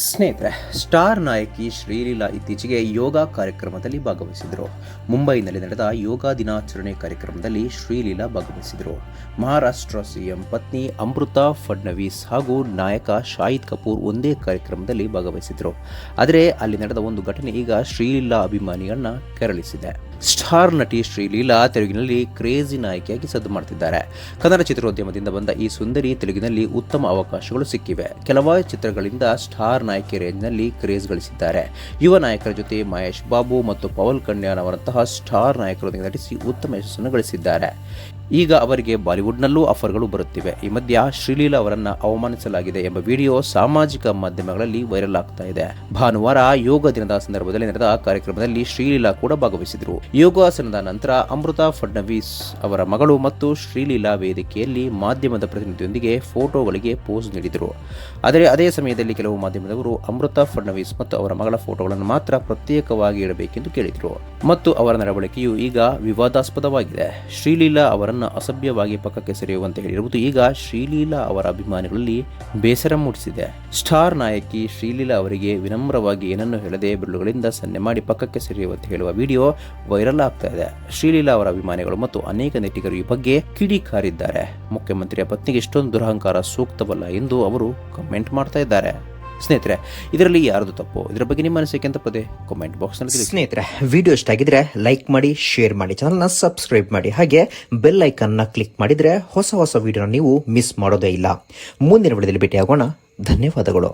ಸ್ನೇಹಿತರೆ, ಸ್ಟಾರ್ ನಾಯಕಿ ಶ್ರೀಲೀಲಾ ಇತ್ತೀಚೆಗೆ ಯೋಗ ಕಾರ್ಯಕ್ರಮದಲ್ಲಿ ಭಾಗವಹಿಸಿದರು. ಮುಂಬೈನಲ್ಲಿ ನಡೆದ ಯೋಗ ದಿನಾಚರಣೆ ಕಾರ್ಯಕ್ರಮದಲ್ಲಿ ಶ್ರೀಲೀಲಾ ಭಾಗವಹಿಸಿದರು. ಮಹಾರಾಷ್ಟ್ರ ಸಿಎಂ ಪತ್ನಿ ಅಮೃತಾ ಫಡ್ನವೀಸ್ ಹಾಗೂ ನಾಯಕ ಶಾಹಿದ್ ಕಪೂರ್ ಒಂದೇ ಕಾರ್ಯಕ್ರಮದಲ್ಲಿ ಭಾಗವಹಿಸಿದರು. ಆದರೆ ಅಲ್ಲಿ ನಡೆದ ಒಂದು ಘಟನೆ ಈಗ ಶ್ರೀಲೀಲಾ ಅಭಿಮಾನಿಗಳನ್ನ ಕೆರಳಿಸಿದೆ. ಸ್ಟಾರ್ ನಟಿ ಶ್ರೀಲೀಲಾ ತೆಲುಗಿನಲ್ಲಿ ಕ್ರೇಜಿ ನಾಯಕಿಯಾಗಿ ಸದ್ದು ಮಾಡುತ್ತಿದ್ದಾರೆ. ಕನ್ನಡ ಚಿತ್ರೋದ್ಯಮದಿಂದ ಬಂದ ಈ ಸುಂದರಿ ತೆಲುಗಿನಲ್ಲಿ ಉತ್ತಮ ಅವಕಾಶಗಳು ಸಿಕ್ಕಿವೆ. ಕೆಲವಾರು ಚಿತ್ರಗಳಿಂದ ಸ್ಟಾರ್ ನಾಯಕಿ ರೇಂಜ್ನಲ್ಲಿ ಕ್ರೇಜ್ ಗಳಿಸಿದ್ದಾರೆ. ಯುವ ನಾಯಕರ ಜೊತೆ ಮಹೇಶ್ ಬಾಬು ಮತ್ತು ಪವನ್ ಕಲ್ಯಾಣ್ ಅವರಂತಹ ಸ್ಟಾರ್ ನಾಯಕರೊಂದಿಗೆ ನಟಿಸಿ ಉತ್ತಮ ಯಶಸ್ಸನ್ನು ಗಳಿಸಿದ್ದಾರೆ. ಈಗ ಅವರಿಗೆ ಬಾಲಿವುಡ್ನಲ್ಲೂ ಆಫರ್ಗಳು ಬರುತ್ತಿವೆ. ಈ ಮಧ್ಯ ಶ್ರೀಲೀಲಾ ಅವರನ್ನು ಅವಮಾನಿಸಲಾಗಿದೆ ಎಂಬ ವಿಡಿಯೋ ಸಾಮಾಜಿಕ ಮಾಧ್ಯಮಗಳಲ್ಲಿ ವೈರಲ್ ಆಗ್ತಾ ಇದೆ. ಭಾನುವಾರ ಯೋಗ ದಿನದ ಸಂದರ್ಭದಲ್ಲಿ ನಡೆದ ಕಾರ್ಯಕ್ರಮದಲ್ಲಿ ಶ್ರೀಲೀಲಾ ಕೂಡ ಭಾಗವಹಿಸಿದರು. ಯೋಗಾಸನದ ನಂತರ ಅಮೃತಾ ಫಡ್ನವೀಸ್ ಅವರ ಮಗಳು ಮತ್ತು ಶ್ರೀಲೀಲಾ ವೇದಿಕೆಯಲ್ಲಿ ಮಾಧ್ಯಮದ ಪ್ರತಿನಿಧಿಯೊಂದಿಗೆ ಫೋಟೋಗಳಿಗೆ ಪೋಸ್ ನೀಡಿದರು. ಆದರೆ ಅದೇ ಸಮಯದಲ್ಲಿ ಕೆಲವು ಮಾಧ್ಯಮದವರು ಅಮೃತಾ ಫಡ್ನವೀಸ್ ಮತ್ತು ಅವರ ಮಗಳ ಫೋಟೋಗಳನ್ನು ಮಾತ್ರ ಪ್ರತ್ಯೇಕವಾಗಿ ಇಡಬೇಕೆಂದು ಕೇಳಿದರು ಮತ್ತು ಅವರ ನಡವಳಿಕೆಯು ಈಗ ವಿವಾದಾಸ್ಪದವಾಗಿದೆ. ಶ್ರೀಲೀಲಾ ಅವರನ್ನು ಅಸಭ್ಯವಾಗಿ ಪಕ್ಕಕ್ಕೆ ಸೆಳೆಯುವಂತೆ ಹೇಳಿರುವುದು ಈಗ ಶ್ರೀಲೀಲಾ ಅವರ ಅಭಿಮಾನಿಗಳಲ್ಲಿ ಬೇಸರ ಮೂಡಿಸಿದೆ. ಸ್ಟಾರ್ ನಾಯಕಿ ಶ್ರೀಲೀಲಾ ಅವರಿಗೆ ವಿನಮ್ರವಾಗಿ ಏನನ್ನು ಹೇಳದೆ ಬೆರಳುಗಳಿಂದ ಸನ್ನೆ ಮಾಡಿ ಪಕ್ಕಕ್ಕೆ ಸೆಳೆಯುವಂತೆ ಹೇಳುವ ವಿಡಿಯೋ ವೈರಲ್ ಆಗ್ತಾ ಇದೆ. ಶ್ರೀಲೀಲಾ ಅವರ ಅಭಿಮಾನಿಗಳು ಮತ್ತು ಅನೇಕ ನೆಟ್ಟಿಗರು ಈ ಬಗ್ಗೆ ಕಿಡಿಕಾರಿದ್ದಾರೆ. ಮುಖ್ಯಮಂತ್ರಿಯ ಪತ್ನಿಗೆ ಇಷ್ಟೊಂದು ದುರಹಂಕಾರ ಸೂಕ್ತವಲ್ಲ ಎಂದು ಅವರು ಕಮೆಂಟ್ ಮಾಡ್ತಾ ಇದ್ದಾರೆ. ಸ್ನೇಹಿತರೆ, ಇದರಲ್ಲಿ ಯಾರದು ತಪ್ಪು? ಇದರ ಬಗ್ಗೆ ನಿಮ್ಮ ಅನಿಸಿಕೆ ಅಂತ ಪದೇ ಕಾಮೆಂಟ್ ಬಾಕ್ಸ್ ನಲ್ಲಿ ತಿಳಿಸಿ. ಸ್ನೇಹಿತರೆ, ವಿಡಿಯೋ ಇಷ್ಟ ಆಗಿದ್ರೆ ಲೈಕ್ ಮಾಡಿ, ಶೇರ್ ಮಾಡಿ, ಚಾನಲ್ನ ಸಬ್ಸ್ಕ್ರೈಬ್ ಮಾಡಿ, ಹಾಗೆ ಬೆಲ್ ಐಕನ್ ನ ಕ್ಲಿಕ್ ಮಾಡಿದ್ರೆ ಹೊಸ ವಿಡಿಯೋನ ನೀವು ಮಿಸ್ ಮಾಡೋದೇ ಇಲ್ಲ. ಮುಂದಿನ ವಿಡಿಯೋದಲ್ಲಿ ಭೇಟಿಯಾಗೋಣ. ಧನ್ಯವಾದಗಳು.